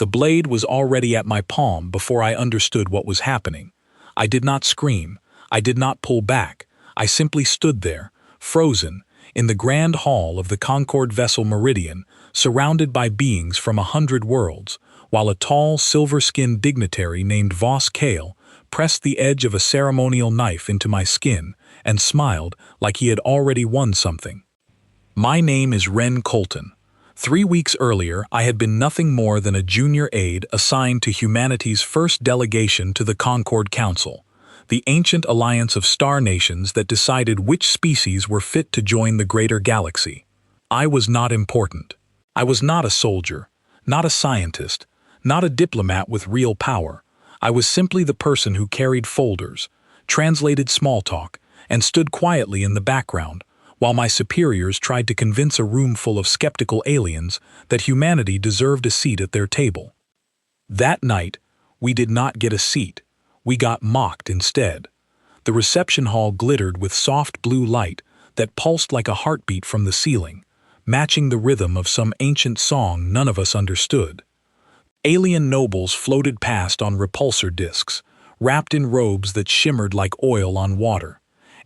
The blade was already at my palm before I understood what was happening. I did not scream. I did not pull back. I simply stood there, frozen, in the grand hall of the Concord vessel Meridian, surrounded by beings from 100 worlds, while a tall, silver-skinned dignitary named Voss Kale pressed the edge of a ceremonial knife into my skin and smiled like he had already won something. My name is Ren Colton. 3 weeks earlier, I had been nothing more than a junior aide assigned to humanity's first delegation to the Concord Council, the ancient alliance of star nations that decided which species were fit to join the greater galaxy. I was not important. I was not a soldier, not a scientist, not a diplomat with real power. I was simply the person who carried folders, translated small talk, and stood quietly in the background, while my superiors tried to convince a room full of skeptical aliens that humanity deserved a seat at their table. That night, we did not get a seat. We got mocked instead. The reception hall glittered with soft blue light that pulsed like a heartbeat from the ceiling, matching the rhythm of some ancient song none of us understood. Alien nobles floated past on repulsor discs, wrapped in robes that shimmered like oil on water.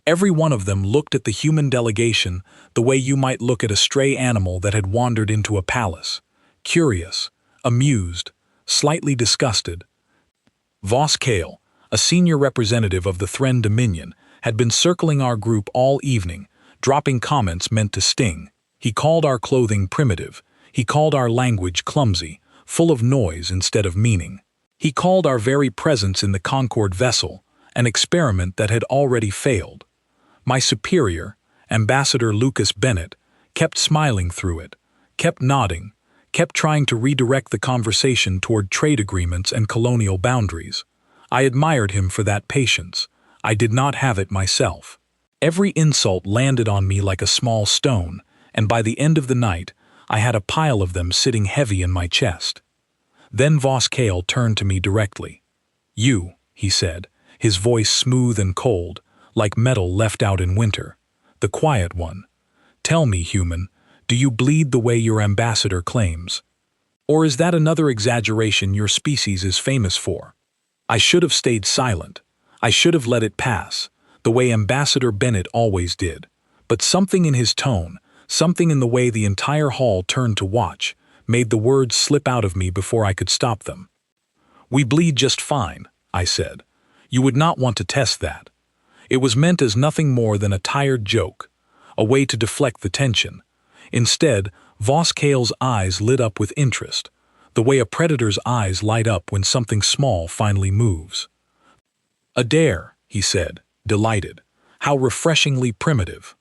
Every one of them looked at the human delegation the way you might look at a stray animal that had wandered into a palace. Curious, amused, slightly disgusted. Voss Kale, a senior representative of the Thren Dominion, had been circling our group all evening, dropping comments meant to sting. He called our clothing primitive. He called our language clumsy, full of noise instead of meaning. He called our very presence in the Concord vessel an experiment that had already failed. My superior, Ambassador Lucas Bennett, kept smiling through it, kept nodding, kept trying to redirect the conversation toward trade agreements and colonial boundaries. I admired him for that patience. I did not have it myself. Every insult landed on me like a small stone, and by the end of the night, I had a pile of them sitting heavy in my chest. Then Voss Kale turned to me directly. "You," he said, his voice smooth and cold, like metal left out in winter. "The quiet one. Tell me, human, do you bleed the way your ambassador claims? Or is that another exaggeration your species is famous for?" I should have stayed silent. I should have let it pass, the way Ambassador Bennett always did. But something in his tone, something in the way the entire hall turned to watch, made the words slip out of me before I could stop them. "We bleed just fine," I said. "You would not want to test that." It was meant as nothing more than a tired joke, a way to deflect the tension. Instead, Voss Kale's eyes lit up with interest, the way a predator's eyes light up when something small finally moves. "A dare," he said, delighted. "How refreshingly primitive."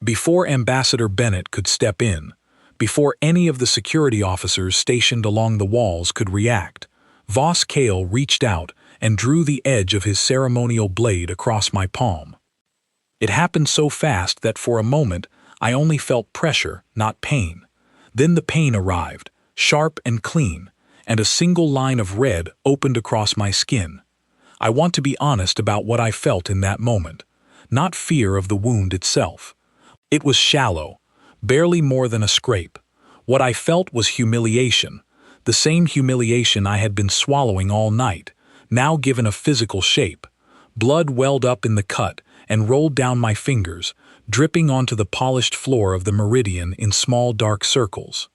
Before Ambassador Bennett could step in, before any of the security officers stationed along the walls could react, Voss Kale reached out and drew the edge of his ceremonial blade across my palm. It happened so fast that for a moment I only felt pressure, not pain. Then the pain arrived, sharp and clean, and a single line of red opened across my skin. I want to be honest about what I felt in that moment, not fear of the wound itself. It was shallow, barely more than a scrape. What I felt was humiliation, the same humiliation I had been swallowing all night, now given a physical shape. Blood welled up in the cut and rolled down my fingers, dripping onto the polished floor of the Meridian in small dark circles.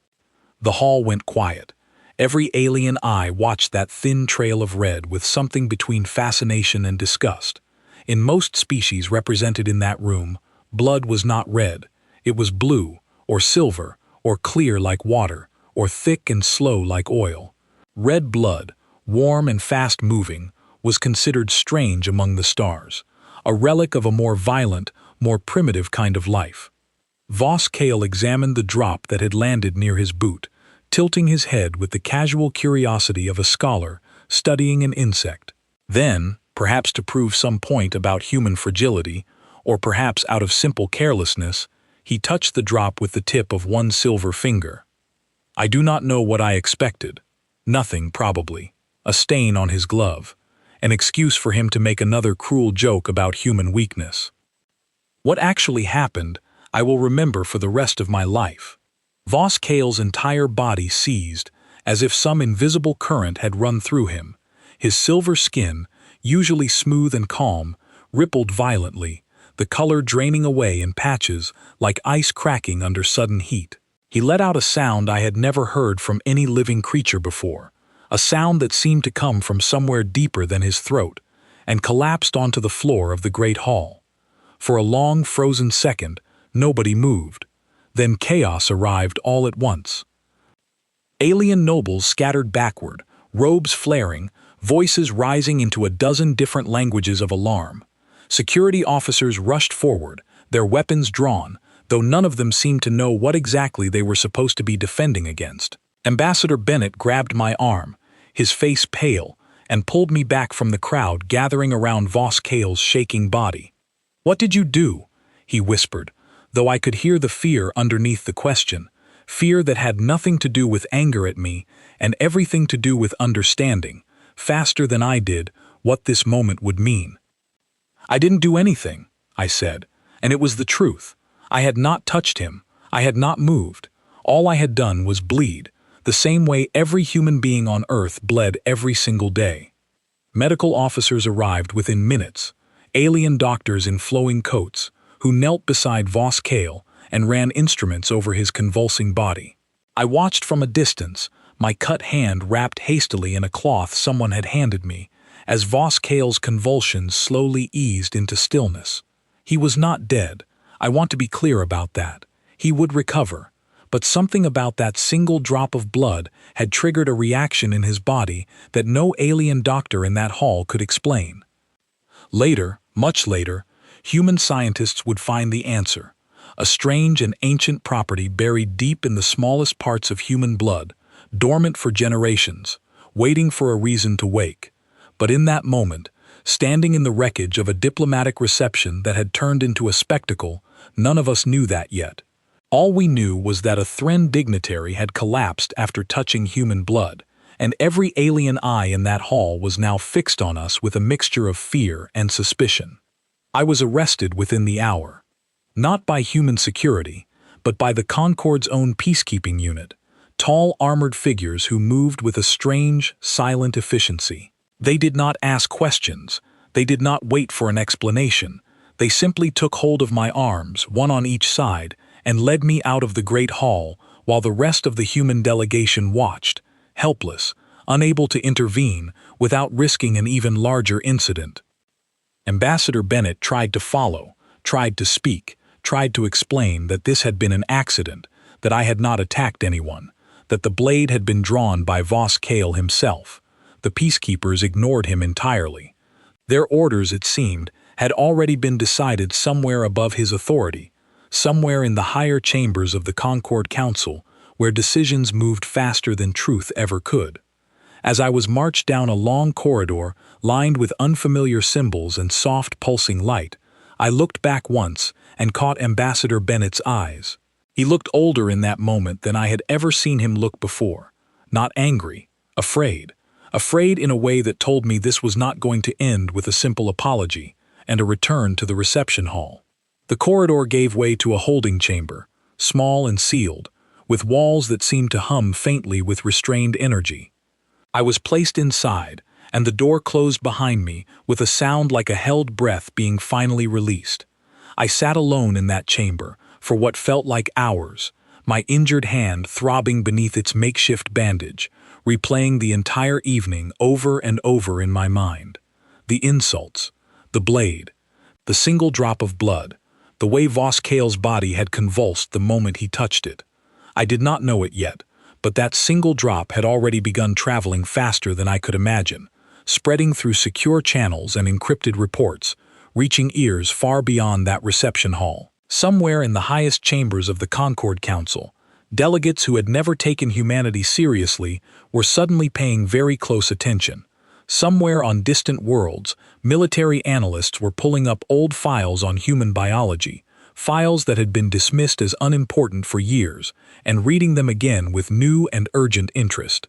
The hall went quiet. Every alien eye watched that thin trail of red with something between fascination and disgust. In most species represented in that room, blood was not red. It was blue, or silver, or clear like water, or thick and slow like oil. Red blood, warm and fast-moving, was considered strange among the stars, a relic of a more violent, more primitive kind of life. Voss Kale examined the drop that had landed near his boot, tilting his head with the casual curiosity of a scholar studying an insect. Then, perhaps to prove some point about human fragility, or perhaps out of simple carelessness, he touched the drop with the tip of one silver finger. I do not know what I expected. Nothing, probably. A stain on his glove. An excuse for him to make another cruel joke about human weakness. What actually happened, I will remember for the rest of my life. Voss Kale's entire body seized, as if some invisible current had run through him. His silver skin, usually smooth and calm, rippled violently, the color draining away in patches like ice cracking under sudden heat. He let out a sound I had never heard from any living creature before, a sound that seemed to come from somewhere deeper than his throat, and collapsed onto the floor of the great hall. For a long, frozen second, nobody moved. Then chaos arrived all at once. Alien nobles scattered backward, robes flaring, voices rising into a dozen different languages of alarm. Security officers rushed forward, their weapons drawn, though none of them seemed to know what exactly they were supposed to be defending against. Ambassador Bennett grabbed my arm, his face pale, and pulled me back from the crowd gathering around Voss Kale's shaking body. "What did you do?" he whispered, though I could hear the fear underneath the question, fear that had nothing to do with anger at me and everything to do with understanding, faster than I did, what this moment would mean. "I didn't do anything," I said, and it was the truth. I had not touched him. I had not moved. All I had done was bleed, the same way every human being on Earth bled every single day. Medical officers arrived within minutes, alien doctors in flowing coats, who knelt beside Voss Kale and ran instruments over his convulsing body. I watched from a distance, my cut hand wrapped hastily in a cloth someone had handed me, as Voss Kale's convulsions slowly eased into stillness. He was not dead. I want to be clear about that. He would recover. But something about that single drop of blood had triggered a reaction in his body that no alien doctor in that hall could explain. Later, much later, human scientists would find the answer. A strange and ancient property buried deep in the smallest parts of human blood, dormant for generations, waiting for a reason to wake. But in that moment, standing in the wreckage of a diplomatic reception that had turned into a spectacle, none of us knew that yet. All we knew was that a Thren dignitary had collapsed after touching human blood, and every alien eye in that hall was now fixed on us with a mixture of fear and suspicion. I was arrested within the hour. Not by human security, but by the Concord's own peacekeeping unit, tall armored figures who moved with a strange, silent efficiency. They did not ask questions. They did not wait for an explanation. They simply took hold of my arms, one on each side, and led me out of the great hall while the rest of the human delegation watched, helpless, unable to intervene without risking an even larger incident. Ambassador Bennett tried to follow, tried to speak, tried to explain that this had been an accident, that I had not attacked anyone, that the blade had been drawn by Voss Kale himself. The peacekeepers ignored him entirely. Their orders, it seemed, had already been decided somewhere above his authority, somewhere in the higher chambers of the Concord Council, where decisions moved faster than truth ever could. As I was marched down a long corridor lined with unfamiliar symbols and soft pulsing light, I looked back once and caught Ambassador Bennett's eyes. He looked older in that moment than I had ever seen him look before. Not angry, afraid. Afraid in a way that told me this was not going to end with a simple apology and a return to the reception hall. The corridor gave way to a holding chamber, small and sealed, with walls that seemed to hum faintly with restrained energy. I was placed inside, and the door closed behind me with a sound like a held breath being finally released. I sat alone in that chamber for what felt like hours, my injured hand throbbing beneath its makeshift bandage, replaying the entire evening over and over in my mind. The insults, the blade, the single drop of blood, the way Voss Kale's body had convulsed the moment he touched it. I did not know it yet, but that single drop had already begun traveling faster than I could imagine, spreading through secure channels and encrypted reports, reaching ears far beyond that reception hall. Somewhere in the highest chambers of the Concord Council, delegates who had never taken humanity seriously were suddenly paying very close attention. Somewhere on distant worlds, military analysts were pulling up old files on human biology, files that had been dismissed as unimportant for years, and reading them again with new and urgent interest.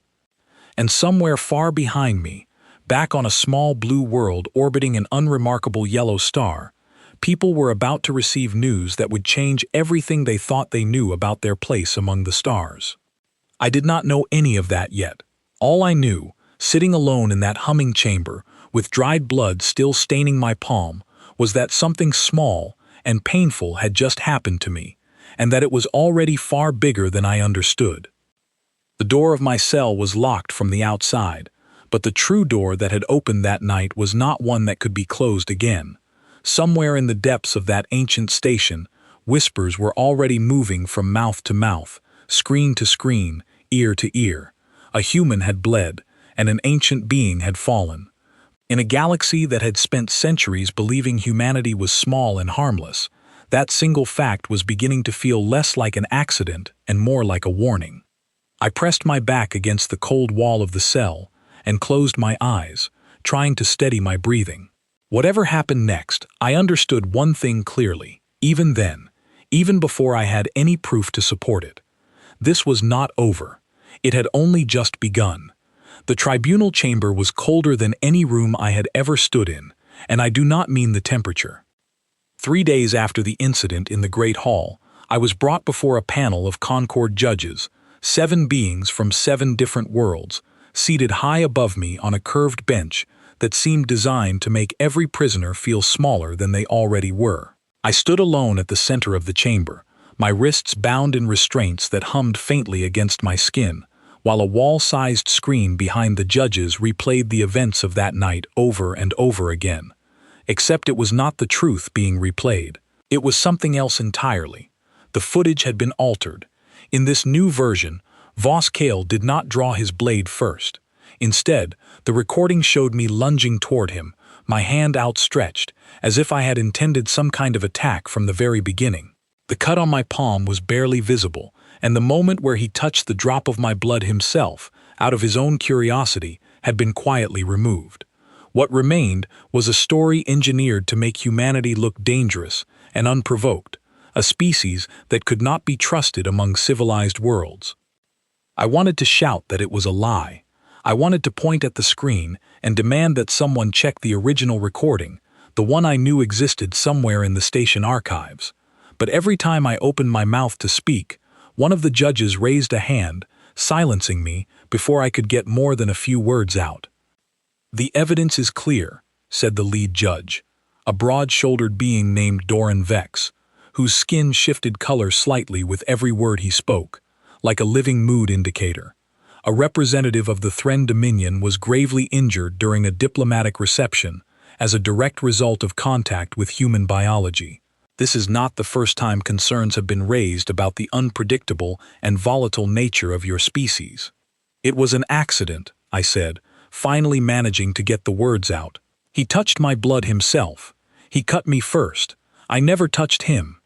And somewhere far behind me, back on a small blue world orbiting an unremarkable yellow star, people were about to receive news that would change everything they thought they knew about their place among the stars. I did not know any of that yet. All I knew, sitting alone in that humming chamber, with dried blood still staining my palm, was that something small and painful had just happened to me, and that it was already far bigger than I understood. The door of my cell was locked from the outside, but the true door that had opened that night was not one that could be closed again. Somewhere in the depths of that ancient station, whispers were already moving from mouth to mouth, screen to screen, ear to ear. A human had bled, and an ancient being had fallen. In a galaxy that had spent centuries believing humanity was small and harmless, that single fact was beginning to feel less like an accident and more like a warning. I pressed my back against the cold wall of the cell and closed my eyes, trying to steady my breathing. Whatever happened next, I understood one thing clearly, even then, even before I had any proof to support it. This was not over. It had only just begun. The tribunal chamber was colder than any room I had ever stood in, and I do not mean the temperature. 3 days after the incident in the Great Hall, I was brought before a panel of Concord judges, 7 beings from 7 different worlds, seated high above me on a curved bench that seemed designed to make every prisoner feel smaller than they already were. I stood alone at the center of the chamber, my wrists bound in restraints that hummed faintly against my skin, while a wall-sized screen behind the judges replayed the events of that night over and over again. Except it was not the truth being replayed. It was something else entirely. The footage had been altered. In this new version, Voss Kale did not draw his blade first. Instead, the recording showed me lunging toward him, my hand outstretched, as if I had intended some kind of attack from the very beginning. The cut on my palm was barely visible, and the moment where he touched the drop of my blood himself, out of his own curiosity, had been quietly removed. What remained was a story engineered to make humanity look dangerous and unprovoked, a species that could not be trusted among civilized worlds. I wanted to shout that it was a lie. I wanted to point at the screen and demand that someone check the original recording, the one I knew existed somewhere in the station archives. But every time I opened my mouth to speak, one of the judges raised a hand, silencing me before I could get more than a few words out. "The evidence is clear," said the lead judge, a broad-shouldered being named Doran Vex, whose skin shifted color slightly with every word he spoke, like a living mood indicator. A representative of the Thren Dominion was gravely injured during a diplomatic reception as a direct result of contact with human biology. This is not the first time concerns have been raised about the unpredictable and volatile nature of your species. "It was an accident," I said, finally managing to get the words out. "He touched my blood himself. He cut me first. I never touched him."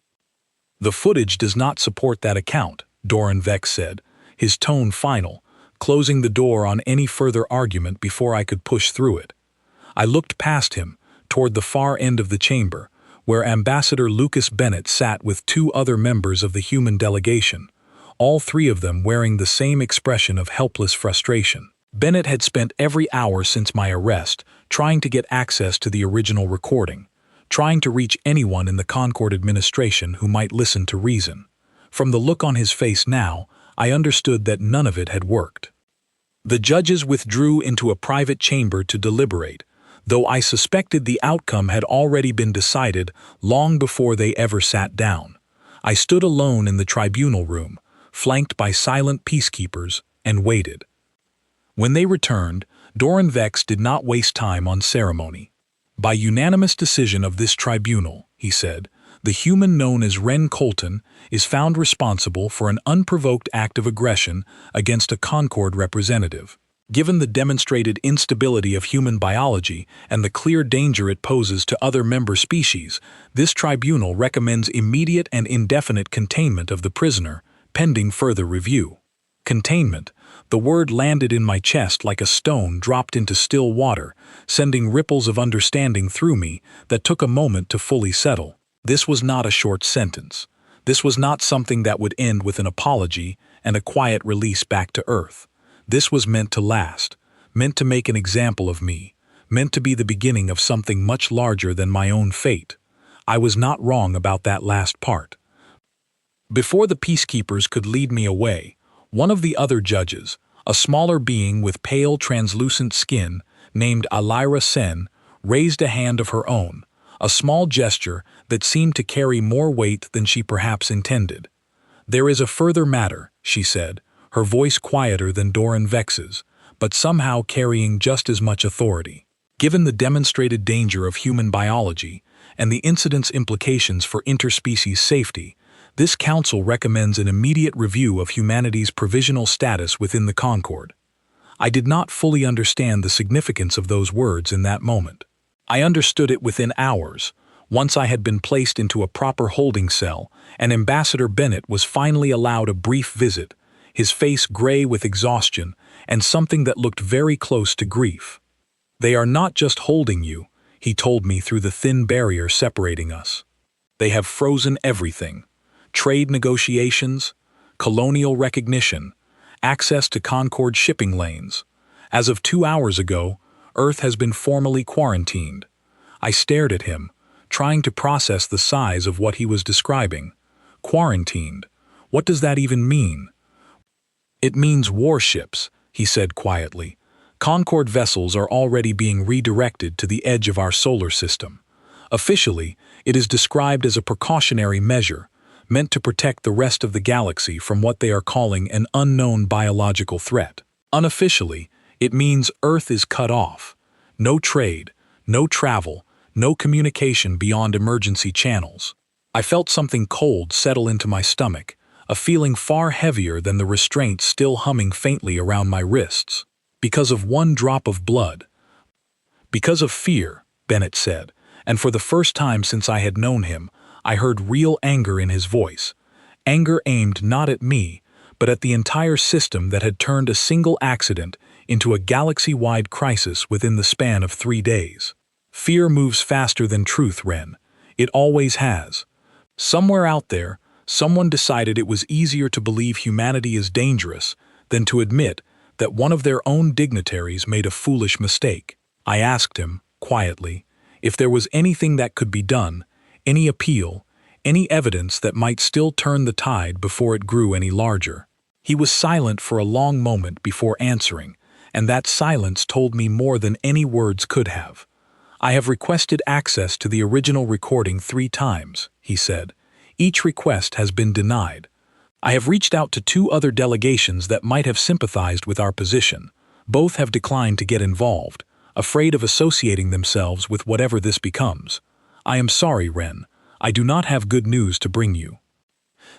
"The footage does not support that account," Doran Vex said, his tone final, closing the door on any further argument before I could push through it. I looked past him, toward the far end of the chamber, where Ambassador Lucas Bennett sat with 2 other members of the human delegation, all 3 of them wearing the same expression of helpless frustration. Bennett had spent every hour since my arrest trying to get access to the original recording, trying to reach anyone in the Concord administration who might listen to reason. From the look on his face now, I understood that none of it had worked. The judges withdrew into a private chamber to deliberate, though I suspected the outcome had already been decided long before they ever sat down. I stood alone in the tribunal room, flanked by silent peacekeepers, and waited. When they returned, Doran Vex did not waste time on ceremony. "By unanimous decision of this tribunal," he said, "the human known as Ren Colton is found responsible for an unprovoked act of aggression against a Concord representative. Given the demonstrated instability of human biology and the clear danger it poses to other member species, this tribunal recommends immediate and indefinite containment of the prisoner, pending further review." Containment. The word landed in my chest like a stone dropped into still water, sending ripples of understanding through me that took a moment to fully settle. This was not a short sentence. This was not something that would end with an apology and a quiet release back to Earth. This was meant to last, meant to make an example of me, meant to be the beginning of something much larger than my own fate. I was not wrong about that last part. Before the peacekeepers could lead me away, One of the other judges, a smaller being with pale, translucent skin, named Alira Sen, raised a hand of her own, a small gesture that seemed to carry more weight than she perhaps intended. "There is a further matter," she said, her voice quieter than Doran Vex's, but somehow carrying just as much authority. "Given the demonstrated danger of human biology and the incident's implications for interspecies safety, this council recommends an immediate review of humanity's provisional status within the Concord." I did not fully understand the significance of those words in that moment. I understood it within hours, once I had been placed into a proper holding cell, and Ambassador Bennett was finally allowed a brief visit, his face gray with exhaustion and something that looked very close to grief. "They are not just holding you," he told me through the thin barrier separating us. "They have frozen everything. Trade negotiations, colonial recognition, access to Concord shipping lanes. As of 2 hours ago, Earth has been formally quarantined." I stared at him, trying to process the size of what he was describing. Quarantined. What does that even mean? "It means warships," he said quietly. "Concord vessels are already being redirected to the edge of our solar system. Officially, it is described as a precautionary measure, meant to protect the rest of the galaxy from what they are calling an unknown biological threat. Unofficially, it means Earth is cut off. No trade, no travel, no communication beyond emergency channels." I felt something cold settle into my stomach, a feeling far heavier than the restraint still humming faintly around my wrists. "Because of one drop of blood." "Because of fear," Bennett said, and for the first time since I had known him, I heard real anger in his voice. Anger aimed not at me, but at the entire system that had turned a single accident into a galaxy-wide crisis within the span of 3 days. "Fear moves faster than truth, Ren. It always has. Somewhere out there, someone decided it was easier to believe humanity is dangerous than to admit that one of their own dignitaries made a foolish mistake." I asked him, quietly, if there was anything that could be done, any appeal, any evidence that might still turn the tide before it grew any larger. He was silent for a long moment before answering, and that silence told me more than any words could have. "I have requested access to the original recording 3 times, he said. "Each request has been denied. I have reached out to 2 other delegations that might have sympathized with our position. Both have declined to get involved, afraid of associating themselves with whatever this becomes. I am sorry, Ren. I do not have good news to bring you."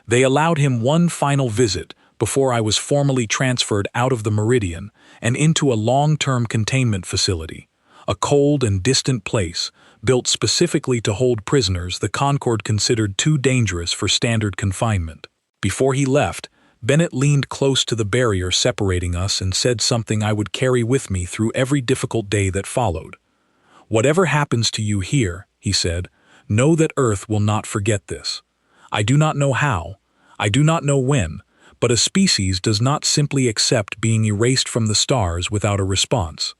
They allowed him one final visit before I was formally transferred out of the Meridian and into a long-term containment facility, a cold and distant place built specifically to hold prisoners the Concord considered too dangerous for standard confinement. Before he left, Bennett leaned close to the barrier separating us and said something I would carry with me through every difficult day that followed. "Whatever happens to you here," he said, "know that Earth will not forget this. I do not know how, I do not know when, but a species does not simply accept being erased from the stars without a response.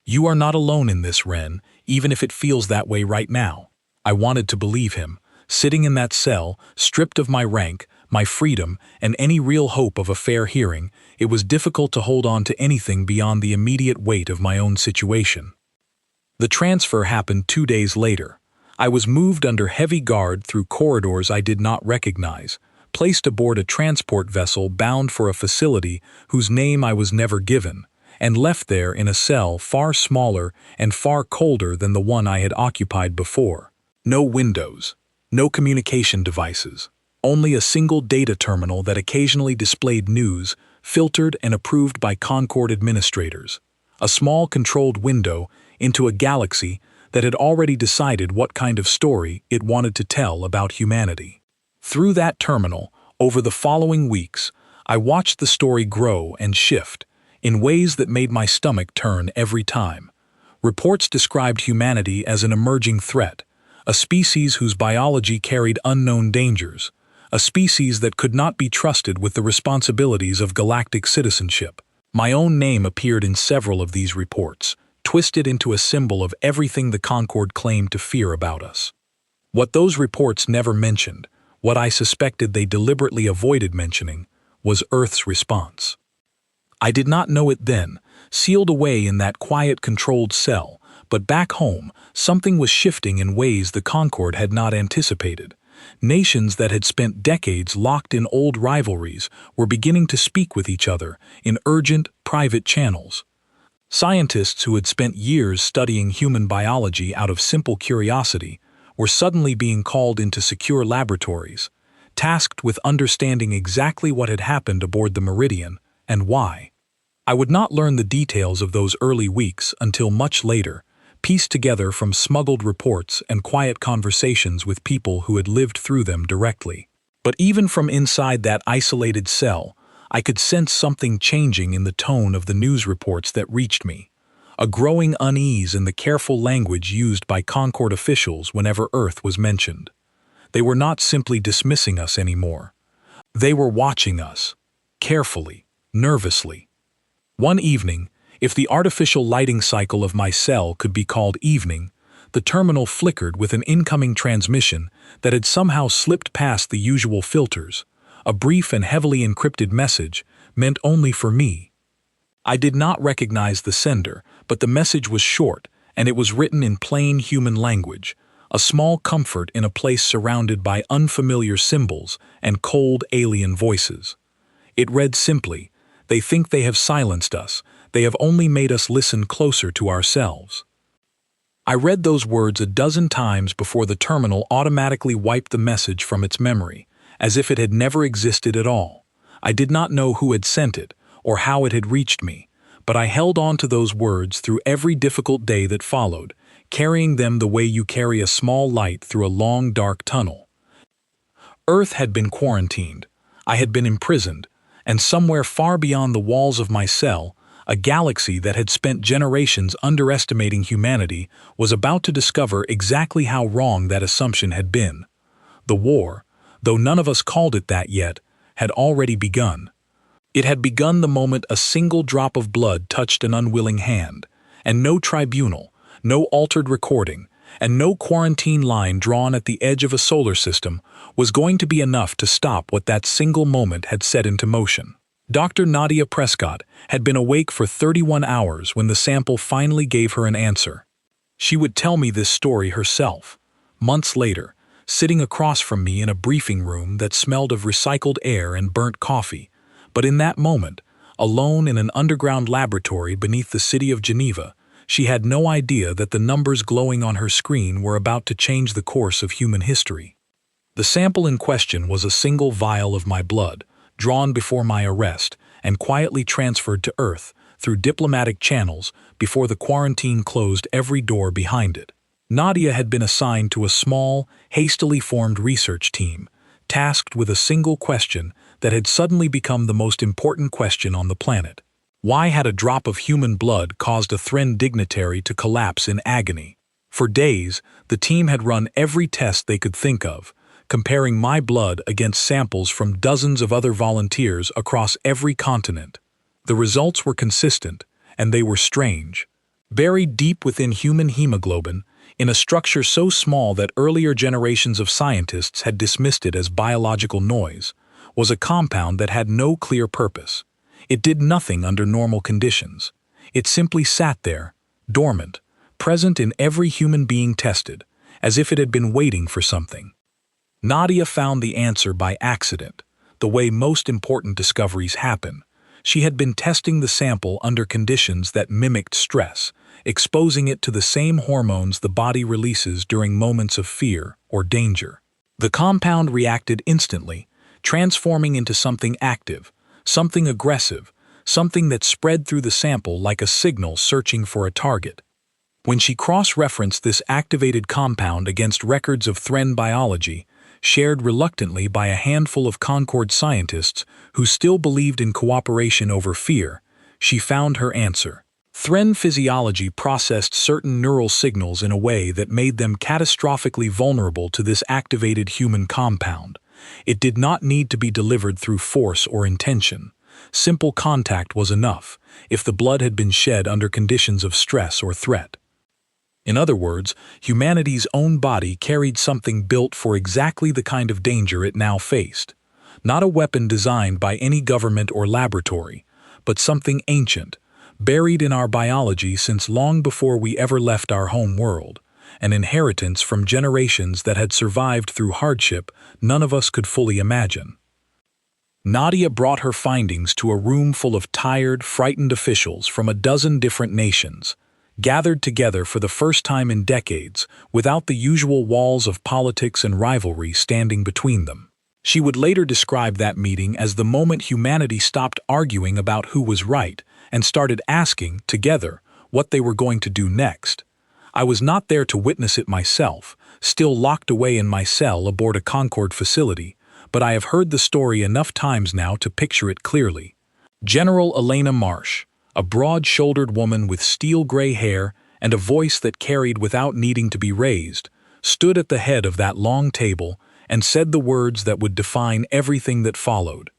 You are not alone in this, Ren, even if it feels that way right now." I wanted to believe him. Sitting in that cell, stripped of my rank, my freedom, and any real hope of a fair hearing, it was difficult to hold on to anything beyond the immediate weight of my own situation. The transfer happened 2 days later. I was moved under heavy guard through corridors I did not recognize, placed aboard a transport vessel bound for a facility whose name I was never given, and left there in a cell far smaller and far colder than the one I had occupied before. No windows, no communication devices, only a single data terminal that occasionally displayed news, filtered and approved by Concord administrators. A small controlled window into a galaxy that had already decided what kind of story it wanted to tell about humanity. Through that terminal, over the following weeks, I watched the story grow and shift, in ways that made my stomach turn every time. Reports described humanity as an emerging threat, a species whose biology carried unknown dangers, a species that could not be trusted with the responsibilities of galactic citizenship. My own name appeared in several of these reports, twisted into a symbol of everything the Concord claimed to fear about us. What those reports never mentioned, what I suspected they deliberately avoided mentioning, was Earth's response. I did not know it then, sealed away in that quiet, controlled cell, but back home, something was shifting in ways the Concorde had not anticipated. Nations that had spent decades locked in old rivalries were beginning to speak with each other in urgent, private channels. Scientists who had spent years studying human biology out of simple curiosity were suddenly being called into secure laboratories, tasked with understanding exactly what had happened aboard the Meridian and why. I would not learn the details of those early weeks until much later, pieced together from smuggled reports and quiet conversations with people who had lived through them directly. But even from inside that isolated cell, I could sense something changing in the tone of the news reports that reached me, a growing unease in the careful language used by Concorde officials whenever Earth was mentioned. They were not simply dismissing us anymore. They were watching us, carefully, nervously. One evening, if the artificial lighting cycle of my cell could be called evening, the terminal flickered with an incoming transmission that had somehow slipped past the usual filters, a brief and heavily encrypted message meant only for me. I did not recognize the sender, but the message was short, and it was written in plain human language, a small comfort in a place surrounded by unfamiliar symbols and cold alien voices. It read simply, "They think they have silenced us. They have only made us listen closer to ourselves." I read those words a dozen times before the terminal automatically wiped the message from its memory, as if it had never existed at all. I did not know who had sent it or how it had reached me, but I held on to those words through every difficult day that followed, carrying them the way you carry a small light through a long, dark tunnel. Earth had been quarantined. I had been imprisoned, and somewhere far beyond the walls of my cell, a galaxy that had spent generations underestimating humanity was about to discover exactly how wrong that assumption had been. The war, though none of us called it that yet, had already begun. It had begun the moment a single drop of blood touched an unwilling hand, and no tribunal, no altered recording, and no quarantine line drawn at the edge of a solar system was going to be enough to stop what that single moment had set into motion. Dr. Nadia Prescott had been awake for 31 hours when the sample finally gave her an answer. She would tell me this story herself, months later, sitting across from me in a briefing room that smelled of recycled air and burnt coffee. But in that moment, alone in an underground laboratory beneath the city of Geneva, she had no idea that the numbers glowing on her screen were about to change the course of human history. The sample in question was a single vial of my blood, drawn before my arrest and quietly transferred to Earth through diplomatic channels before the quarantine closed every door behind it. Nadia had been assigned to a small, hastily formed research team, tasked with a single question that had suddenly become the most important question on the planet. Why had a drop of human blood caused a Thren dignitary to collapse in agony? For days, the team had run every test they could think of, comparing my blood against samples from dozens of other volunteers across every continent. The results were consistent, and they were strange. Buried deep within human hemoglobin, in a structure so small that earlier generations of scientists had dismissed it as biological noise, was a compound that had no clear purpose. It did nothing under normal conditions. It simply sat there, dormant, present in every human being tested, as if it had been waiting for something. Nadia found the answer by accident, the way most important discoveries happen. She had been testing the sample under conditions that mimicked stress, exposing it to the same hormones the body releases during moments of fear or danger. The compound reacted instantly, transforming into something active, something aggressive, something that spread through the sample like a signal searching for a target. When she cross-referenced this activated compound against records of Thren biology, shared reluctantly by a handful of Concorde scientists who still believed in cooperation over fear, she found her answer. Thren physiology processed certain neural signals in a way that made them catastrophically vulnerable to this activated human compound. It did not need to be delivered through force or intention. Simple contact was enough, if the blood had been shed under conditions of stress or threat. In other words, humanity's own body carried something built for exactly the kind of danger it now faced. Not a weapon designed by any government or laboratory, but something ancient, buried in our biology since long before we ever left our home world, an inheritance from generations that had survived through hardship none of us could fully imagine. Nadia brought her findings to a room full of tired, frightened officials from a dozen different nations, gathered together for the first time in decades without the usual walls of politics and rivalry standing between them. She would later describe that meeting as the moment humanity stopped arguing about who was right and started asking, together, what they were going to do next. I was not there to witness it myself, still locked away in my cell aboard a Concorde facility, but I have heard the story enough times now to picture it clearly. General Elena Marsh, a broad-shouldered woman with steel-gray hair and a voice that carried without needing to be raised, stood at the head of that long table and said the words that would define everything that followed.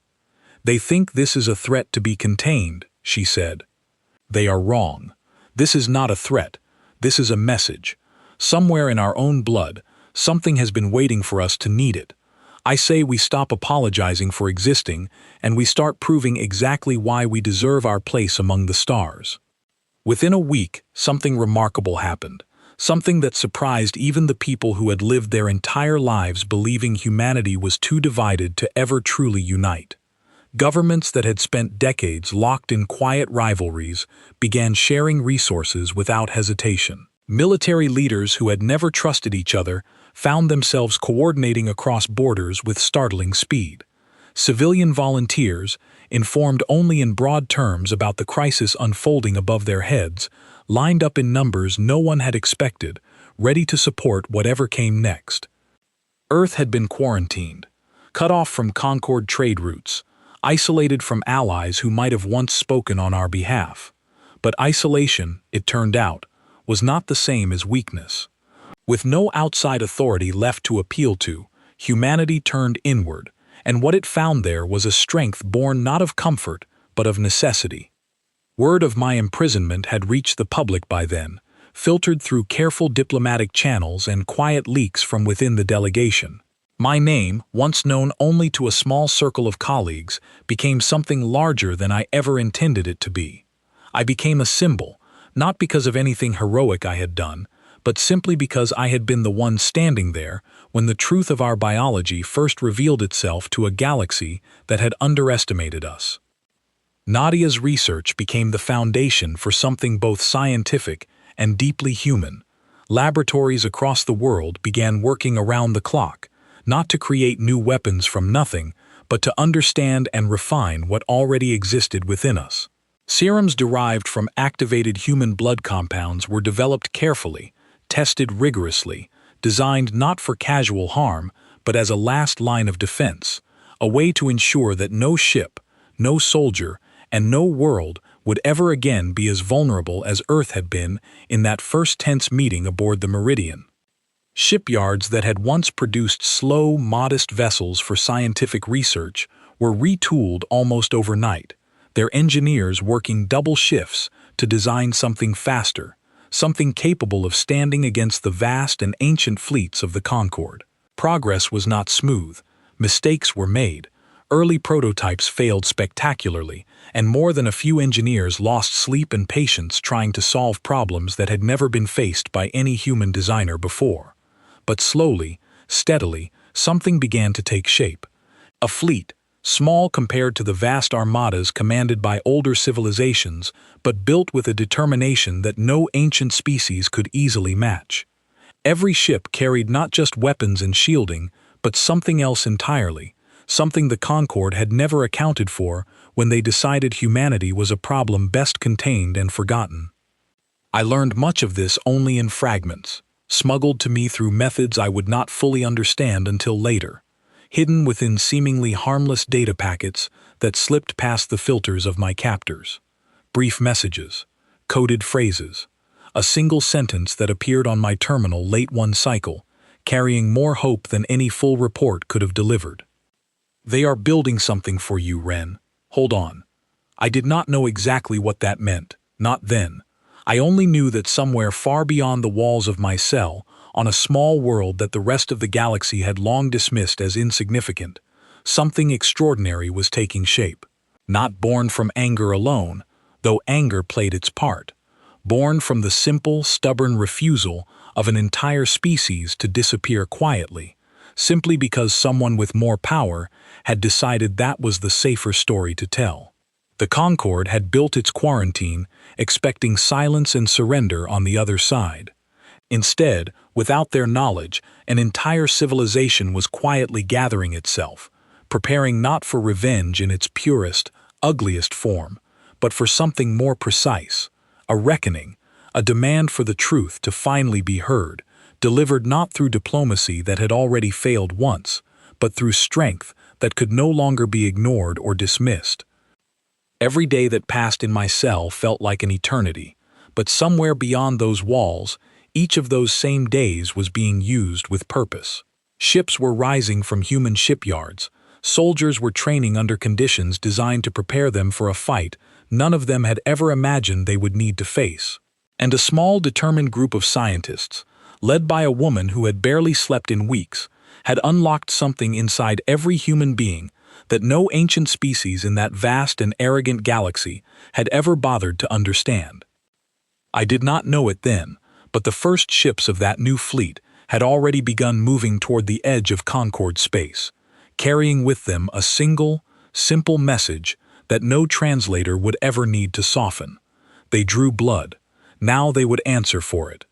"They think this is a threat to be contained," she said. "They are wrong. This is not a threat. This is a message. Somewhere in our own blood, something has been waiting for us to need it. I say we stop apologizing for existing and we start proving exactly why we deserve our place among the stars." Within a week, something remarkable happened. Something that surprised even the people who had lived their entire lives believing humanity was too divided to ever truly unite. Governments that had spent decades locked in quiet rivalries began sharing resources without hesitation. Military leaders who had never trusted each other found themselves coordinating across borders with startling speed. Civilian volunteers, informed only in broad terms about the crisis unfolding above their heads, lined up in numbers no one had expected, ready to support whatever came next. Earth had been quarantined, cut off from Concorde trade routes, isolated from allies who might have once spoken on our behalf. But isolation, it turned out, was not the same as weakness. With no outside authority left to appeal to, humanity turned inward, and what it found there was a strength born not of comfort, but of necessity. Word of my imprisonment had reached the public by then, filtered through careful diplomatic channels and quiet leaks from within the delegation. My name, once known only to a small circle of colleagues, became something larger than I ever intended it to be. I became a symbol, not because of anything heroic I had done, but simply because I had been the one standing there when the truth of our biology first revealed itself to a galaxy that had underestimated us. Nadia's research became the foundation for something both scientific and deeply human. Laboratories across the world began working around the clock, not to create new weapons from nothing, but to understand and refine what already existed within us. Serums derived from activated human blood compounds were developed carefully, tested rigorously, designed not for casual harm, but as a last line of defense, a way to ensure that no ship, no soldier, and no world would ever again be as vulnerable as Earth had been in that first tense meeting aboard the Meridian. Shipyards that had once produced slow, modest vessels for scientific research were retooled almost overnight, their engineers working double shifts to design something faster, something capable of standing against the vast and ancient fleets of the Concorde. Progress was not smooth, mistakes were made, early prototypes failed spectacularly, and more than a few engineers lost sleep and patience trying to solve problems that had never been faced by any human designer before. But slowly, steadily, something began to take shape. A fleet, small compared to the vast armadas commanded by older civilizations, but built with a determination that no ancient species could easily match. Every ship carried not just weapons and shielding, but something else entirely, something the Concorde had never accounted for when they decided humanity was a problem best contained and forgotten. I learned much of this only in fragments, smuggled to me through methods I would not fully understand until later, hidden within seemingly harmless data packets that slipped past the filters of my captors. Brief messages, coded phrases, a single sentence that appeared on my terminal late one cycle, carrying more hope than any full report could have delivered. "They are building something for you, Ren. Hold on." I did not know exactly what that meant, not then. I only knew that somewhere far beyond the walls of my cell, on a small world that the rest of the galaxy had long dismissed as insignificant, something extraordinary was taking shape. Not born from anger alone, though anger played its part. Born from the simple, stubborn refusal of an entire species to disappear quietly, simply because someone with more power had decided that was the safer story to tell. The Concorde had built its quarantine, expecting silence and surrender on the other side. Instead, without their knowledge, an entire civilization was quietly gathering itself, preparing not for revenge in its purest, ugliest form, but for something more precise, a reckoning, a demand for the truth to finally be heard, delivered not through diplomacy that had already failed once, but through strength that could no longer be ignored or dismissed. Every day that passed in my cell felt like an eternity, but somewhere beyond those walls, each of those same days was being used with purpose. Ships were rising from human shipyards. Soldiers were training under conditions designed to prepare them for a fight none of them had ever imagined they would need to face. And a small, determined group of scientists, led by a woman who had barely slept in weeks, had unlocked something inside every human being that no ancient species in that vast and arrogant galaxy had ever bothered to understand. I did not know it then, but the first ships of that new fleet had already begun moving toward the edge of Concorde space, carrying with them a single, simple message that no translator would ever need to soften. They drew blood. Now they would answer for it.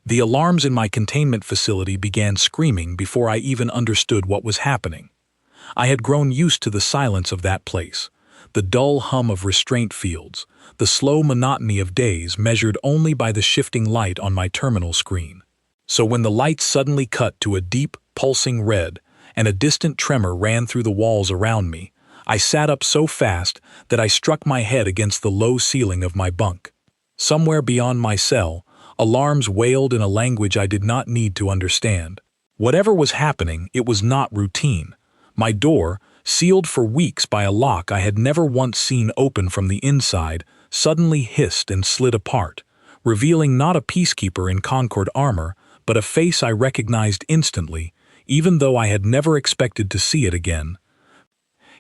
The alarms in my containment facility began screaming before I even understood what was happening. I had grown used to the silence of that place, the dull hum of restraint fields, the slow monotony of days measured only by the shifting light on my terminal screen. So when the lights suddenly cut to a deep, pulsing red, and a distant tremor ran through the walls around me, I sat up so fast that I struck my head against the low ceiling of my bunk. Somewhere beyond my cell, alarms wailed in a language I did not need to understand. Whatever was happening, it was not routine. My door, sealed for weeks by a lock I had never once seen open from the inside, suddenly hissed and slid apart, revealing not a peacekeeper in Concorde armor, but a face I recognized instantly, even though I had never expected to see it again.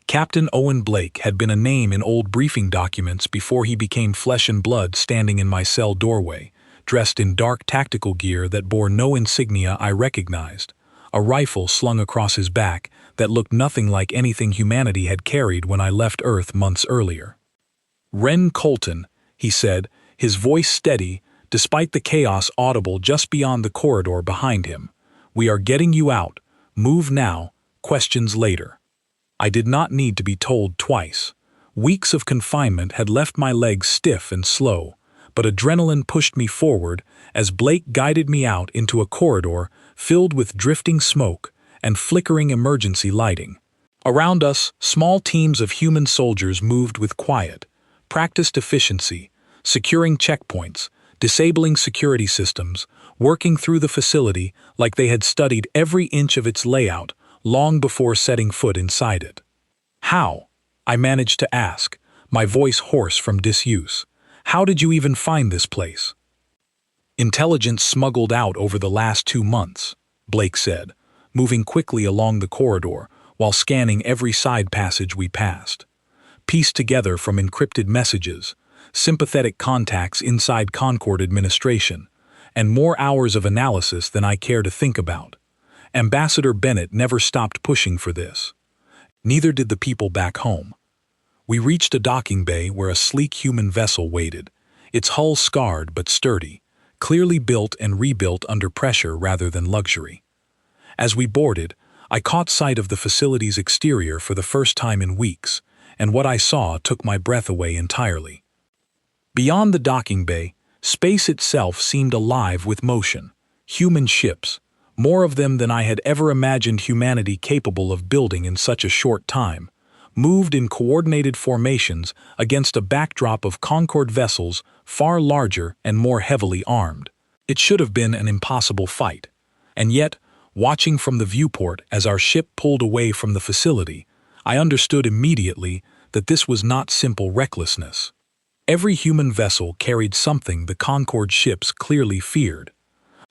Captain Owen Blake had been a name in old briefing documents before he became flesh and blood standing in my cell doorway, dressed in dark tactical gear that bore no insignia I recognized, a rifle slung across his back that looked nothing like anything humanity had carried when I left Earth months earlier. "Ren Colton," he said, his voice steady, despite the chaos audible just beyond the corridor behind him. "We are getting you out. Move now, questions later." I did not need to be told twice. Weeks of confinement had left my legs stiff and slow, but adrenaline pushed me forward as Blake guided me out into a corridor filled with drifting smoke and flickering emergency lighting. Around us, small teams of human soldiers moved with quiet, practiced efficiency, securing checkpoints, disabling security systems, working through the facility like they had studied every inch of its layout long before setting foot inside it. "How?" I managed to ask, my voice hoarse from disuse. "How did you even find this place?" "Intelligence smuggled out over the last 2 months," Blake said, moving quickly along the corridor while scanning every side passage we passed. Pieced together from encrypted messages, sympathetic contacts inside Concorde administration, and more hours of analysis than I care to think about. Ambassador Bennett never stopped pushing for this. Neither did the people back home. We reached a docking bay where a sleek human vessel waited, its hull scarred but sturdy, clearly built and rebuilt under pressure rather than luxury. As we boarded, I caught sight of the facility's exterior for the first time in weeks, and what I saw took my breath away entirely. Beyond the docking bay, space itself seemed alive with motion. Human ships, more of them than I had ever imagined humanity capable of building in such a short time, moved in coordinated formations against a backdrop of Concorde vessels far larger and more heavily armed. It should have been an impossible fight. And yet, watching from the viewport as our ship pulled away from the facility, I understood immediately that this was not simple recklessness. Every human vessel carried something the Concorde ships clearly feared.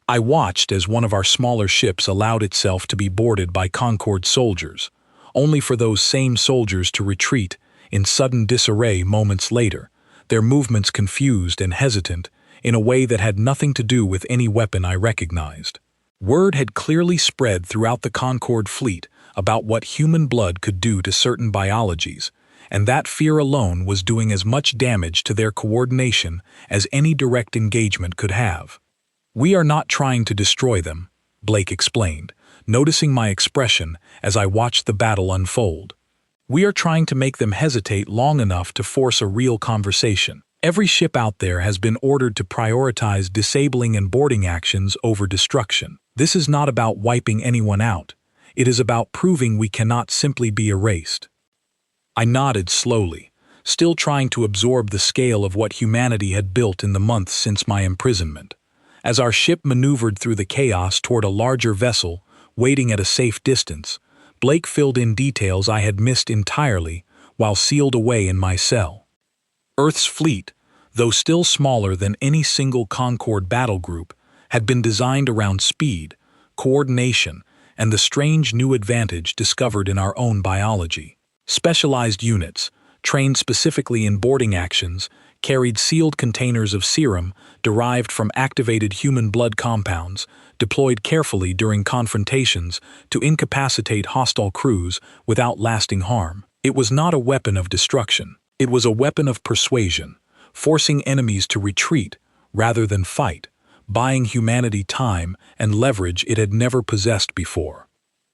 I watched as one of our smaller ships allowed itself to be boarded by Concorde soldiers, only for those same soldiers to retreat in sudden disarray moments later, their movements confused and hesitant in a way that had nothing to do with any weapon I recognized. Word had clearly spread throughout the Concorde fleet about what human blood could do to certain biologies, and that fear alone was doing as much damage to their coordination as any direct engagement could have. "We are not trying to destroy them," Blake explained, noticing my expression as I watched the battle unfold. "We are trying to make them hesitate long enough to force a real conversation. Every ship out there has been ordered to prioritize disabling and boarding actions over destruction. This is not about wiping anyone out. It is about proving we cannot simply be erased." I nodded slowly, still trying to absorb the scale of what humanity had built in the months since my imprisonment. As our ship maneuvered through the chaos toward a larger vessel, waiting at a safe distance, Blake filled in details I had missed entirely while sealed away in my cell. Earth's fleet, though still smaller than any single Concorde battle group, had been designed around speed, coordination, and the strange new advantage discovered in our own biology. Specialized units, trained specifically in boarding actions, carried sealed containers of serum derived from activated human blood compounds, deployed carefully during confrontations to incapacitate hostile crews without lasting harm. It was not a weapon of destruction. It was a weapon of persuasion, forcing enemies to retreat rather than fight, buying humanity time and leverage it had never possessed before.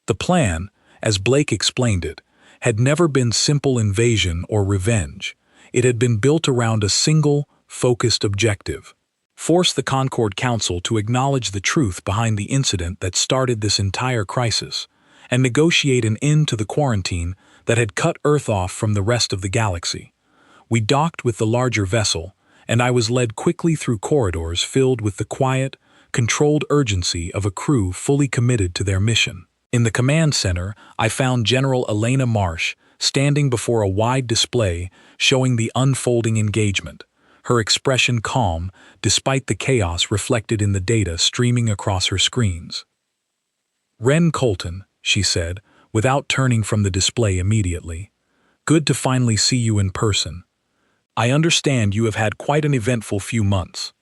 The plan, as Blake explained it, had never been simple invasion or revenge. It had been built around a single, focused objective: force the Concorde Council to acknowledge the truth behind the incident that started this entire crisis, and negotiate an end to the quarantine that had cut Earth off from the rest of the galaxy. We docked with the larger vessel, and I was led quickly through corridors filled with the quiet, controlled urgency of a crew fully committed to their mission. In the command center, I found General Elena Marsh standing before a wide display showing the unfolding engagement, her expression calm despite the chaos reflected in the data streaming across her screens. "Ren Colton," she said, without turning from the display immediately. "Good to finally see you in person. I understand you have had quite an eventful few months."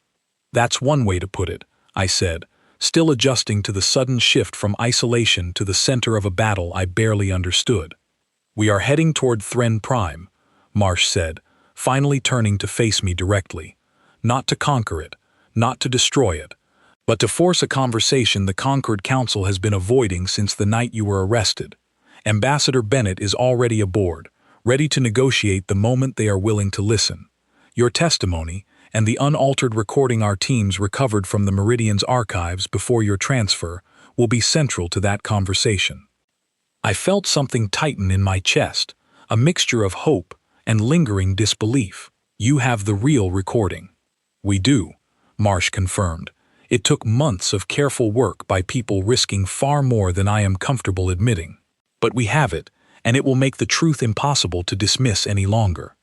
"That's one way to put it," I said, still adjusting to the sudden shift from isolation to the center of a battle I barely understood. "We are heading toward Thren Prime," Marsh said, finally turning to face me directly. "Not to conquer it, not to destroy it, but to force a conversation the Concorde Council has been avoiding since the night you were arrested. Ambassador Bennett is already aboard, ready to negotiate the moment they are willing to listen. Your testimony, and the unaltered recording our teams recovered from the Meridian's archives before your transfer, will be central to that conversation." I felt something tighten in my chest, a mixture of hope and lingering disbelief. "You have the real recording." "We do," Marsh confirmed. "It took months of careful work by people risking far more than I am comfortable admitting. But we have it, and it will make the truth impossible to dismiss any longer."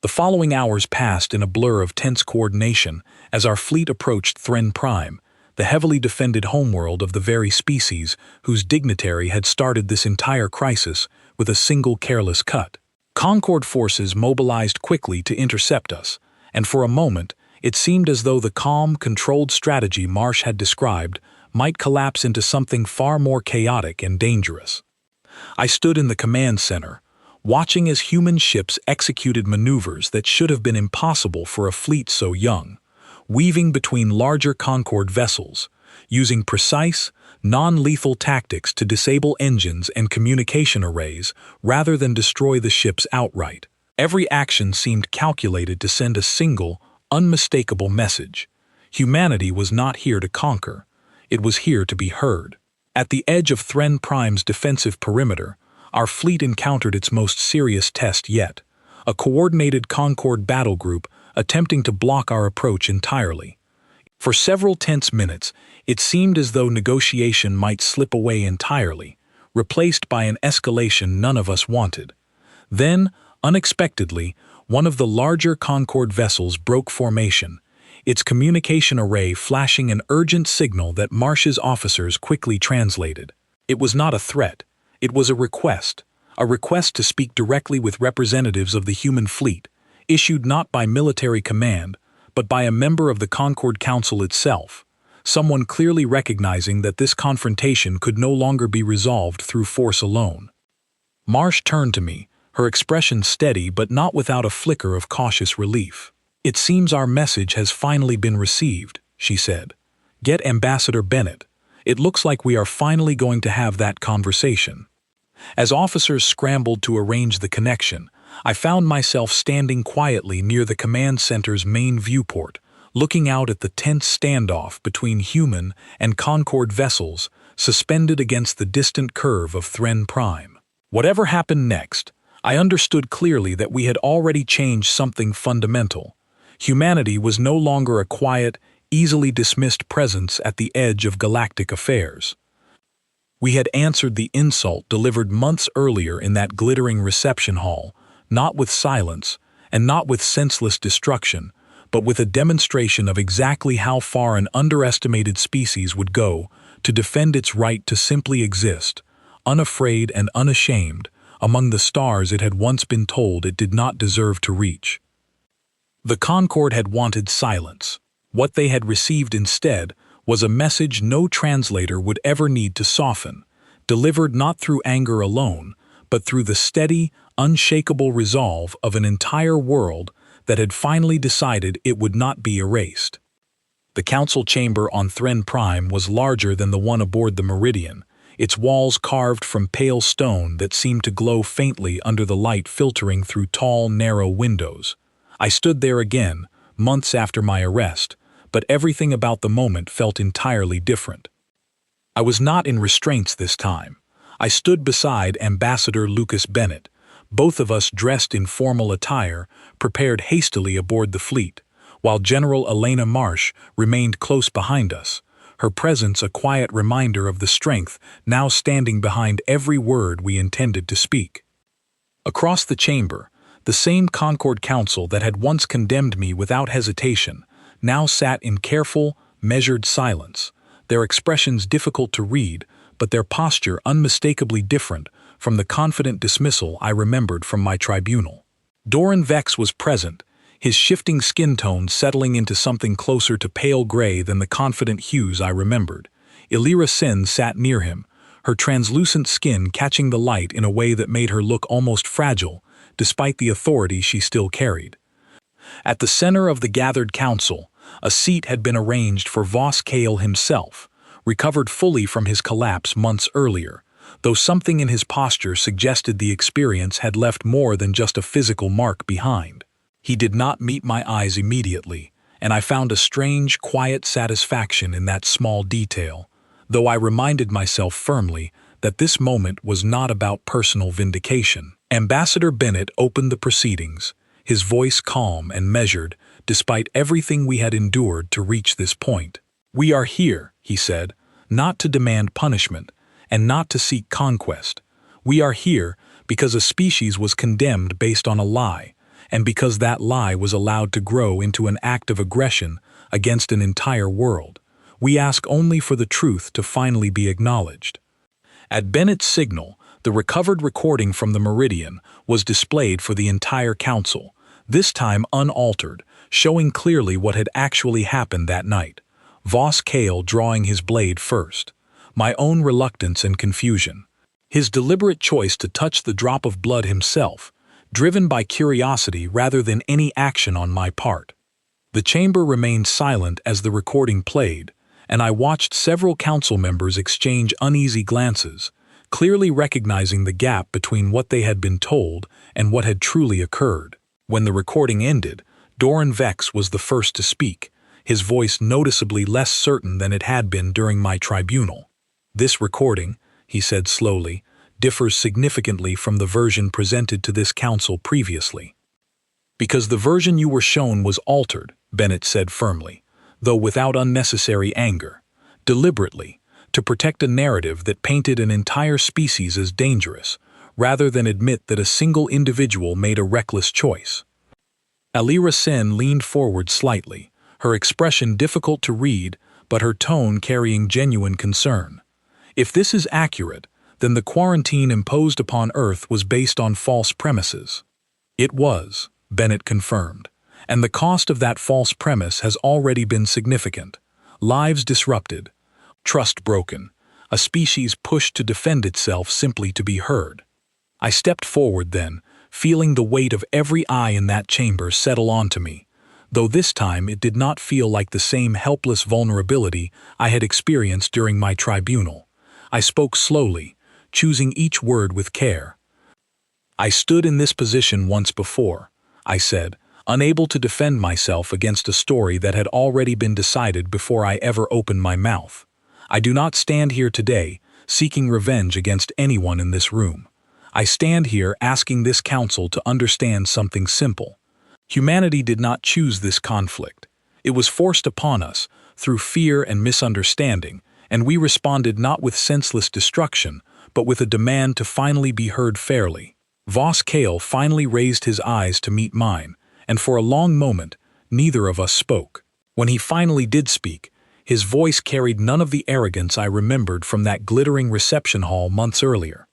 The following hours passed in a blur of tense coordination as our fleet approached Thren Prime, the heavily defended homeworld of the very species whose dignitary had started this entire crisis with a single careless cut. Concorde forces mobilized quickly to intercept us, and for a moment it seemed as though the calm, controlled strategy Marsh had described might collapse into something far more chaotic and dangerous. I stood in the command center, watching as human ships executed maneuvers that should have been impossible for a fleet so young, weaving between larger Concorde vessels, using precise, non-lethal tactics to disable engines and communication arrays rather than destroy the ships outright. Every action seemed calculated to send a single, unmistakable message. Humanity was not here to conquer. It was here to be heard. At the edge of Thren Prime's defensive perimeter, our fleet encountered its most serious test yet, a coordinated Concorde battle group attempting to block our approach entirely. For several tense minutes, it seemed as though negotiation might slip away entirely, replaced by an escalation none of us wanted. Then, unexpectedly, one of the larger Concorde vessels broke formation, its communication array flashing an urgent signal that Marsh's officers quickly translated. It was not a threat. It was a request, a request to speak directly with representatives of the human fleet, issued not by military command, but by a member of the Concord Council itself, someone clearly recognizing that this confrontation could no longer be resolved through force alone. Marsh turned to me, her expression steady but not without a flicker of cautious relief. "It seems our message has finally been received," she said. "Get Ambassador Bennett. It looks like we are finally going to have that conversation." As officers scrambled to arrange the connection, I found myself standing quietly near the command center's main viewport, looking out at the tense standoff between human and Concord vessels suspended against the distant curve of Thren Prime. Whatever happened next, I understood clearly that we had already changed something fundamental. Humanity was no longer a quiet, easily dismissed presence at the edge of galactic affairs. We had answered the insult delivered months earlier in that glittering reception hall, not with silence and not with senseless destruction, but with a demonstration of exactly how far an underestimated species would go to defend its right to simply exist, unafraid and unashamed, among the stars it had once been told it did not deserve to reach. The Concord had wanted silence. What they had received instead was a message no translator would ever need to soften, delivered not through anger alone, but through the steady, unshakable resolve of an entire world that had finally decided it would not be erased. The council chamber on Thren Prime was larger than the one aboard the Meridian, its walls carved from pale stone that seemed to glow faintly under the light filtering through tall, narrow windows. I stood there again, months after my arrest, but everything about the moment felt entirely different. I was not in restraints this time. I stood beside Ambassador Lucas Bennett, both of us dressed in formal attire, prepared hastily aboard the fleet, while General Elena Marsh remained close behind us, her presence a quiet reminder of the strength now standing behind every word we intended to speak. Across the chamber, the same Concord Council that had once condemned me without hesitation now sat in careful, measured silence, their expressions difficult to read, but their posture unmistakably different from the confident dismissal I remembered from my tribunal. Doran Vex was present, his shifting skin tone settling into something closer to pale gray than the confident hues I remembered. Illyra Sin sat near him, her translucent skin catching the light in a way that made her look almost fragile, despite the authority she still carried. At the center of the gathered council, a seat had been arranged for Voss Kale himself, recovered fully from his collapse months earlier, though something in his posture suggested the experience had left more than just a physical mark behind. He did not meet my eyes immediately, and I found a strange, quiet satisfaction in that small detail, though I reminded myself firmly that this moment was not about personal vindication. Ambassador Bennett opened the proceedings, his voice calm and measured, despite everything we had endured to reach this point. "We are here," he said, "not to demand punishment, and not to seek conquest. We are here because a species was condemned based on a lie, and because that lie was allowed to grow into an act of aggression against an entire world. We ask only for the truth to finally be acknowledged." At Bennett's signal, the recovered recording from the Meridian was displayed for the entire council, this time unaltered, showing clearly what had actually happened that night. Voss Kale drawing his blade first. My own reluctance and confusion. His deliberate choice to touch the drop of blood himself, driven by curiosity rather than any action on my part. The chamber remained silent as the recording played, and I watched several council members exchange uneasy glances, clearly recognizing the gap between what they had been told and what had truly occurred. When the recording ended, Doran Vex was the first to speak, his voice noticeably less certain than it had been during my tribunal. "This recording," he said slowly, "differs significantly from the version presented to this council previously." "Because the version you were shown was altered," Bennett said firmly, though without unnecessary anger, deliberately, to protect a narrative that painted an entire species as dangerous, rather than admit that a single individual made a reckless choice. Illyra Sin leaned forward slightly, her expression difficult to read, but her tone carrying genuine concern. "If this is accurate, then the quarantine imposed upon Earth was based on false premises. It was, Bennett confirmed, and the cost of that false premise has already been significant. Lives disrupted, trust broken, a species pushed to defend itself simply to be heard. I stepped forward then, feeling the weight of every eye in that chamber settle onto me, though this time it did not feel like the same helpless vulnerability I had experienced during my tribunal. I spoke slowly, choosing each word with care. "I stood in this position once before," I said, unable to defend myself against a story that had already been decided before I ever opened my mouth. "I do not stand here today, seeking revenge against anyone in this room. I stand here asking this council to understand something simple. Humanity did not choose this conflict. It was forced upon us, through fear and misunderstanding, and we responded not with senseless destruction, but with a demand to finally be heard fairly." Voss Kale finally raised his eyes to meet mine, and for a long moment, neither of us spoke. When he finally did speak, his voice carried none of the arrogance I remembered from that glittering reception hall months earlier.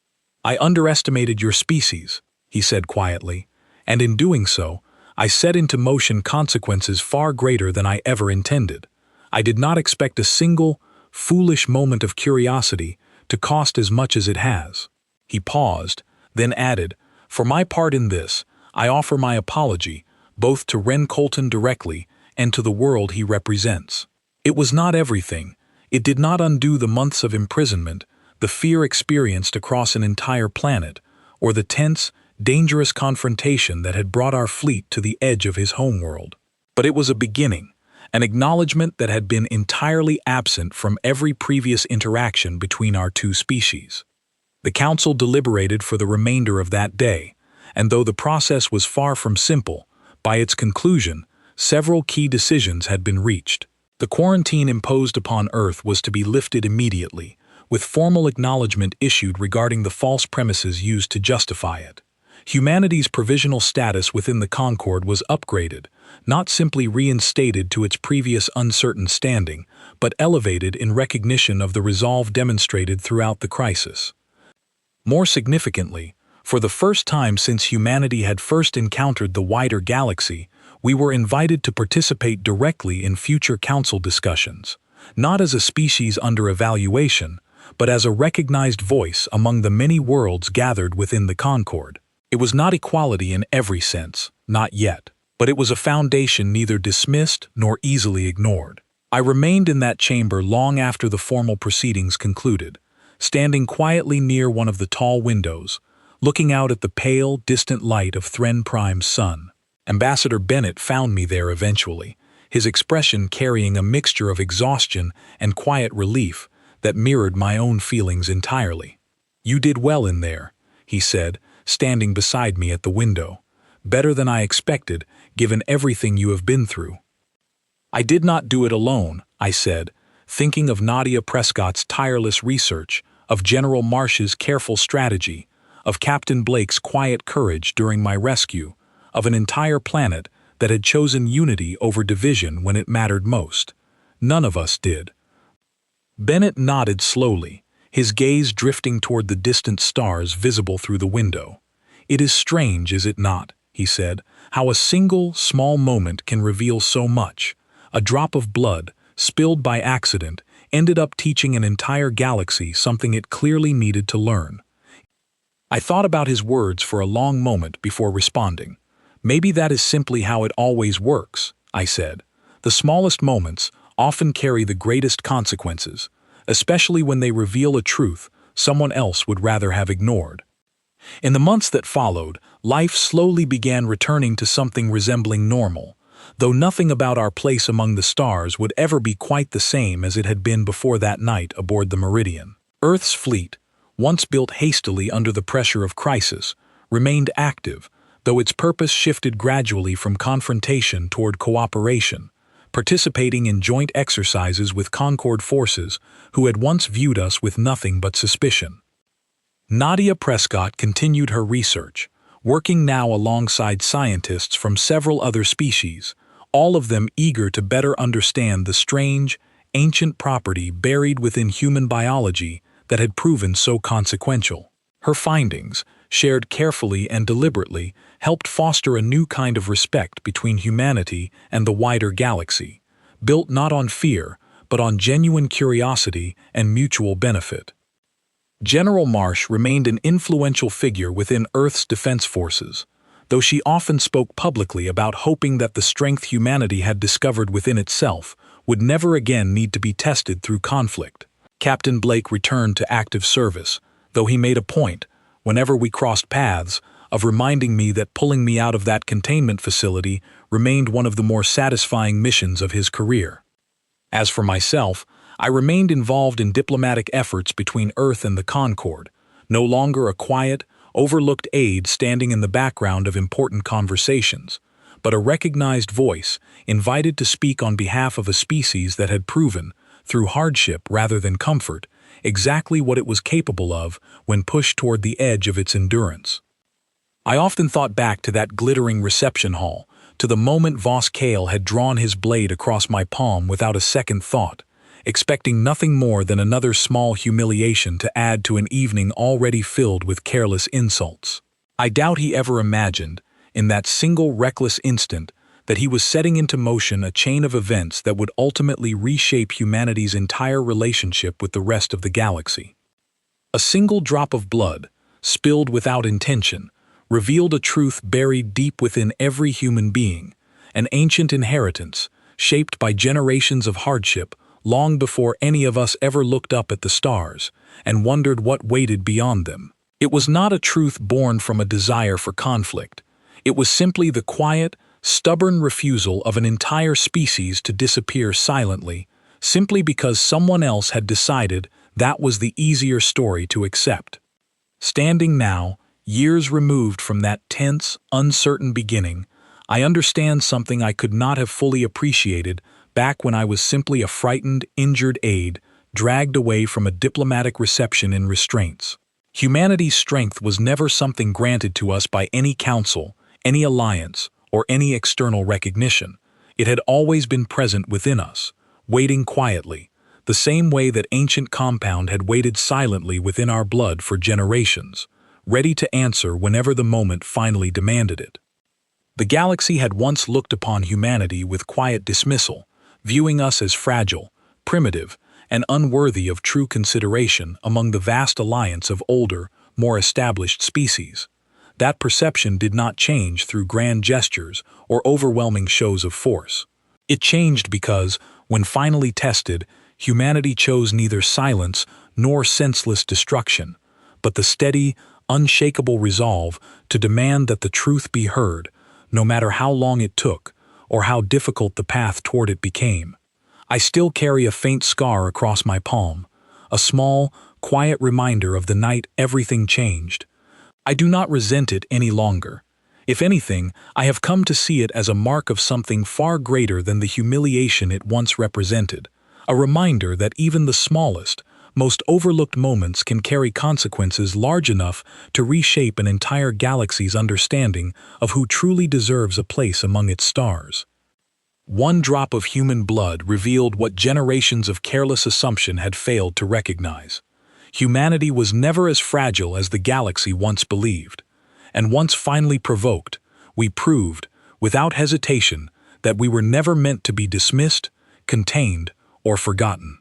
"I underestimated your species," he said quietly, "and in doing so, I set into motion consequences far greater than I ever intended. I did not expect a single, foolish moment of curiosity to cost as much as it has." He paused, then added, "For my part in this, I offer my apology, both to Ren Colton directly and to the world he represents. It was not everything. It did not undo the months of imprisonment, the fear experienced across an entire planet, or the tense, dangerous confrontation that had brought our fleet to the edge of his homeworld. But it was a beginning, an acknowledgement that had been entirely absent from every previous interaction between our two species." The council deliberated for the remainder of that day, and though the process was far from simple, by its conclusion, several key decisions had been reached. The quarantine imposed upon Earth was to be lifted immediately, with formal acknowledgement issued regarding the false premises used to justify it. Humanity's provisional status within the Concord was upgraded, not simply reinstated to its previous uncertain standing, but elevated in recognition of the resolve demonstrated throughout the crisis. More significantly, for the first time since humanity had first encountered the wider galaxy, we were invited to participate directly in future council discussions, not as a species under evaluation, but as a recognized voice among the many worlds gathered within the Concord. It was not equality in every sense, not yet, but it was a foundation neither dismissed nor easily ignored. I remained in that chamber long after the formal proceedings concluded, standing quietly near one of the tall windows, looking out at the pale, distant light of Thren Prime's sun. Ambassador Bennett found me there eventually, his expression carrying a mixture of exhaustion and quiet relief that mirrored my own feelings entirely. "You did well in there," he said, standing beside me at the window. "Better than I expected, given everything you have been through." "I did not do it alone," I said, thinking of Nadia Prescott's tireless research, of General Marsh's careful strategy, of Captain Blake's quiet courage during my rescue, of an entire planet that had chosen unity over division when it mattered most. None of us did. Bennett nodded slowly, his gaze drifting toward the distant stars visible through the window. "It is strange, is it not," he said, "how a single, small moment can reveal so much. A drop of blood, spilled by accident, ended up teaching an entire galaxy something it clearly needed to learn." I thought about his words for a long moment before responding. "Maybe that is simply how it always works," I said. "The smallest moments often carry the greatest consequences, especially when they reveal a truth someone else would rather have ignored." In the months that followed, life slowly began returning to something resembling normal, though nothing about our place among the stars would ever be quite the same as it had been before that night aboard the Meridian. Earth's fleet, once built hastily under the pressure of crisis, remained active, though its purpose shifted gradually from confrontation toward cooperation, participating in joint exercises with Concord forces who had once viewed us with nothing but suspicion. Nadia Prescott continued her research, working now alongside scientists from several other species, all of them eager to better understand the strange, ancient property buried within human biology that had proven so consequential. Her findings, shared carefully and deliberately, helped foster a new kind of respect between humanity and the wider galaxy, built not on fear, but on genuine curiosity and mutual benefit. General Marsh remained an influential figure within Earth's defense forces, though she often spoke publicly about hoping that the strength humanity had discovered within itself would never again need to be tested through conflict. Captain Blake returned to active service, though he made a point, whenever we crossed paths, of reminding me that pulling me out of that containment facility remained one of the more satisfying missions of his career. As for myself, I remained involved in diplomatic efforts between Earth and the Concord, no longer a quiet, overlooked aide standing in the background of important conversations, but a recognized voice invited to speak on behalf of a species that had proven, through hardship rather than comfort, exactly what it was capable of when pushed toward the edge of its endurance. I often thought back to that glittering reception hall, to the moment Voss Kale had drawn his blade across my palm without a second thought, expecting nothing more than another small humiliation to add to an evening already filled with careless insults. I doubt he ever imagined, in that single reckless instant, that he was setting into motion a chain of events that would ultimately reshape humanity's entire relationship with the rest of the galaxy. A single drop of blood, spilled without intention, revealed a truth buried deep within every human being, an ancient inheritance, shaped by generations of hardship, long before any of us ever looked up at the stars and wondered what waited beyond them. It was not a truth born from a desire for conflict. It was simply the quiet, stubborn refusal of an entire species to disappear silently, simply because someone else had decided that was the easier story to accept. Standing now, years removed from that tense, uncertain beginning, I understand something I could not have fully appreciated back when I was simply a frightened, injured aide, dragged away from a diplomatic reception in restraints. Humanity's strength was never something granted to us by any council, any alliance, or any external recognition. It had always been present within us, waiting quietly, the same way that ancient compound had waited silently within our blood for generations, ready to answer whenever the moment finally demanded it. The galaxy had once looked upon humanity with quiet dismissal, viewing us as fragile, primitive, and unworthy of true consideration among the vast alliance of older, more established species. That perception did not change through grand gestures or overwhelming shows of force. It changed because, when finally tested, humanity chose neither silence nor senseless destruction, but the steady, unshakable resolve to demand that the truth be heard, no matter how long it took or how difficult the path toward it became. I still carry a faint scar across my palm, a small, quiet reminder of the night everything changed. I do not resent it any longer. If anything, I have come to see it as a mark of something far greater than the humiliation it once represented, a reminder that even the smallest, most overlooked moments can carry consequences large enough to reshape an entire galaxy's understanding of who truly deserves a place among its stars. One drop of human blood revealed what generations of careless assumption had failed to recognize. Humanity was never as fragile as the galaxy once believed, and once finally provoked, we proved, without hesitation, that we were never meant to be dismissed, contained, or forgotten.